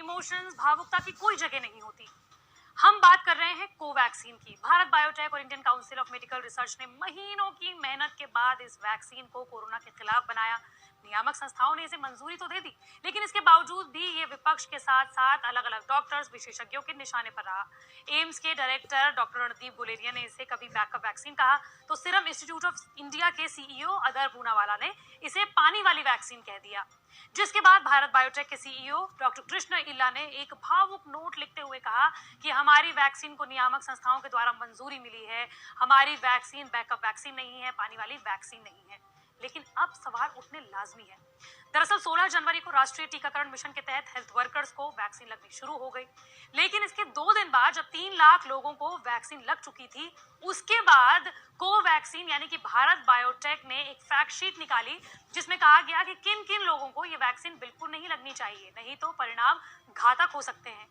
Emotions, भावुकता की कोई जगह नहीं होती। हम बात कर रहे हैं कोवैक्सीन की। भारत बायोटेक और Indian council of medical research ने महीनों की मेहनत के बाद इस वैक्सीन को कोरोना के खिलाफ बनाया। नियामक संस्थाओं ने इसे मंजूरी तो दे दी, लेकिन इसके बावजूद भी ये विपक्ष के साथ साथ अलग अलग डॉक्टर्स, विशेषज्ञों के निशाने पर रहा। एम्स के डायरेक्टर डॉक्टर रणदीप गुलेरिया ने इसे कभी बैकअप वैक्सीन कहा, तो सीरम इंस्टीट्यूट ऑफ इंडिया के सीईओ अदर पूनावाला ने इसे पानी वाली वैक्सीन कह दिया। जिसके बाद भारत बायोटेक के सीईओ डॉक्टर कृष्ण इल्ला ने एक भावुक नोट लिखते हुए कहा कि हमारी वैक्सीन को नियामक संस्थाओं के द्वारा मंजूरी मिली है, हमारी वैक्सीन बैकअप वैक्सीन नहीं है, पानी वाली वैक्सीन नहीं है। लेकिन अब सवाल उठने लाजमी है। दरअसल 16 जनवरी को राष्ट्रीय टीकाकरण मिशन के तहत हेल्थ वर्कर्स को वैक्सीन लगनी शुरू हो गई, लेकिन इसके 2 दिन बाद जब 3 लाख लोगों को वैक्सीन लग चुकी थी, उसके बाद कोवैक्सीन यानी कि भारत बायोटेक ने एक फैक्ट शीट निकाली जिसमें कहा गया कि किन किन लोगों को ये वैक्सीन बिल्कुल नहीं लगनी चाहिए, नहीं तो परिणाम घातक हो सकते हैं।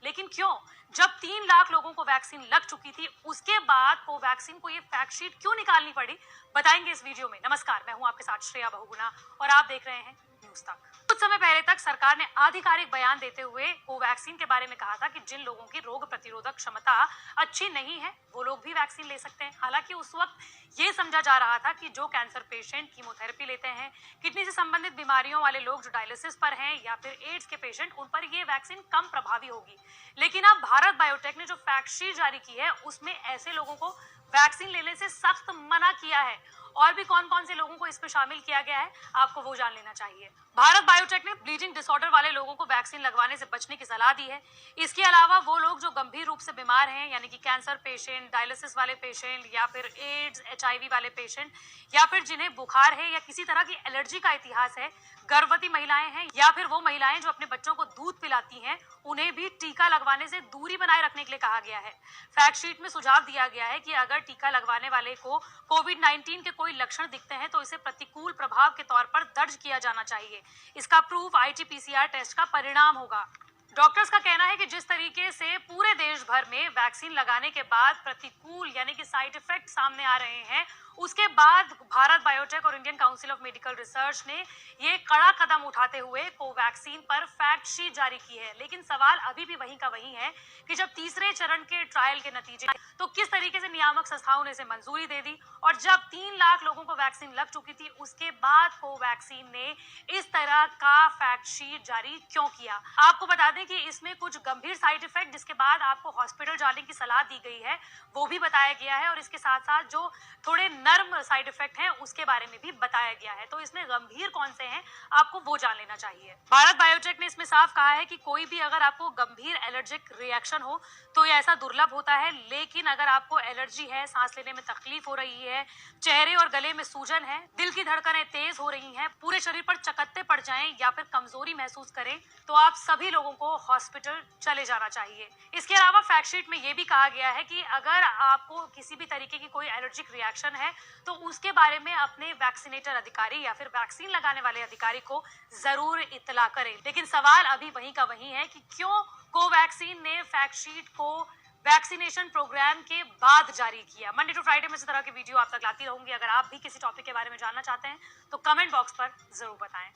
लेकिन क्यों? जब 3 लाख लोगों को वैक्सीन लग चुकी थी, उसके बाद कोवैक्सीन को ये फैक्ट शीट क्यों निकालनी पड़ी, बताएंगे इस वीडियो में। नमस्कार, मैं हूं आपके साथ श्रेया बहुगुणा और आप देख रहे हैं न्यूज़ तक। कुछ समय पहले तक सरकार ने आधिकारिक बयान देते हुए कोवैक्सीन के बारे में कहा था कि जिन लोगों की रोग प्रतिरोधक क्षमता अच्छी नहीं है, वो लोग भी वैक्सीन ले सकते हैं। हालांकि उस वक्त ये समझा जा रहा था कि जो कैंसर पेशेंट कीमोथेरेपी लेते हैं, किडनी से संबंधित बीमारियों वाले लोग जो डायलिसिस पर हैं, या फिर एड्स के पेशेंट, उन पर ये वैक्सीन कम प्रभावी होगी। लेकिन अब भारत बायोटेक ने जो फैक्ट शीट जारी की है, उसमें ऐसे लोगों को वैक्सीन लेने से सख्त मना किया है। और भी कौन कौन से लोगों को इसमें शामिल किया गया है, आपको वो जान लेना चाहिए। भारत बायोटेक ने ब्लीडिंग डिसऑर्डर वाले लोगों को वैक्सीन लगवाने से बचने की सलाह दी है। इसके अलावा वो लोग जो गंभीर रूप से बीमार हैं, यानी कि कैंसर पेशेंट, डायलिसिस वाले पेशेंट, या फिर एड्स, HIV वाले पेशेंट, या फिर जिन्हें बुखार है या किसी तरह की एलर्जी का इतिहास है, गर्भवती महिलाएं हैं, या फिर वो महिलाएं जो अपने बच्चों को दूध पिलाती हैं, उन्हें भी टीका लगवाने से दूरी बनाए रखने के लिए कहा गया है। फैक्ट शीट में सुझाव दिया गया है कि अगर टीका लगवाने वाले को कोविड-19 के कोई लक्षण दिखते हैं तो इसे प्रतिकूल प्रभाव के तौर पर दर्ज किया जाना चाहिए। इसका प्रूफ RT-PCR टेस्ट का परिणाम होगा। डॉक्टर्स का कहना है कि जिस तरीके से पूरे देश भर में वैक्सीन लगाने के बाद प्रतिकूल यानी कि साइड इफेक्ट सामने आ रहे हैं, उसके बाद भारत बायोटेक और Indian council of medical research ने ये कड़ा कदम उठाते हुए कोवैक्सीन पर फैक्ट शीट जारी की है। लेकिन सवाल अभी भी वहीं का वहीं है कि जब तीसरे चरण के ट्रायल के नतीजे तो किस तरीके से नियामक संस्थाओं ने इसे मंजूरी दे दी, और जब 3 लाख लोगों को वैक्सीन लग चुकी थी, उसके बाद कोवैक्सीन ने इस तरह का फैक्ट शीट जारी क्यों किया। आपको बता दें कि इसमें कुछ गंभीर साइड इफेक्ट जिसके बाद आपको हॉस्पिटल जाने की सलाह दी गई है, वो भी बताया गया है, और इसके साथ साथ जो थोड़े नर्म साइड इफेक्ट हैं उसके बारे में भी बताया गया है। तो इसमें गंभीर कौन से हैं, आपको वो जान लेना चाहिए। भारत बायोटेक ने इसमें साफ कहा है कि कोई भी अगर आपको गंभीर एलर्जिक रिएक्शन हो तो ये ऐसा दुर्लभ होता है, लेकिन अगर आपको एलर्जी है, सांस लेने में तकलीफ हो रही है, चेहरे और गले में सूजन है, दिल की धड़कनें तेज हो रही हैं, पूरे शरीर पर चकत्ते पड़ जाएं या फिर कमजोरी महसूस करें, तो आप सभी लोगों को हॉस्पिटल चले जाना चाहिए। इसके अलावा फैक्ट शीट में यह भी कहा गया है कि अगर आपको किसी भी तरीके की कोई एलर्जिक रिएक्शन है तो उसके बारे में अपने वैक्सीनेटर अधिकारी या फिर वैक्सीन लगाने वाले अधिकारी को जरूर इत्तला करें। लेकिन सवाल अभी वहीं का वहीं है कि क्यों कोवैक्सीन ने फैक्ट शीट को वैक्सीनेशन प्रोग्राम के बाद जारी किया। मंडे टू फ्राइडे में इस तरह की वीडियो आप तक लाती रहूंगी। अगर आप भी किसी टॉपिक के बारे में जानना चाहते हैं तो कमेंट बॉक्स पर जरूर बताएं।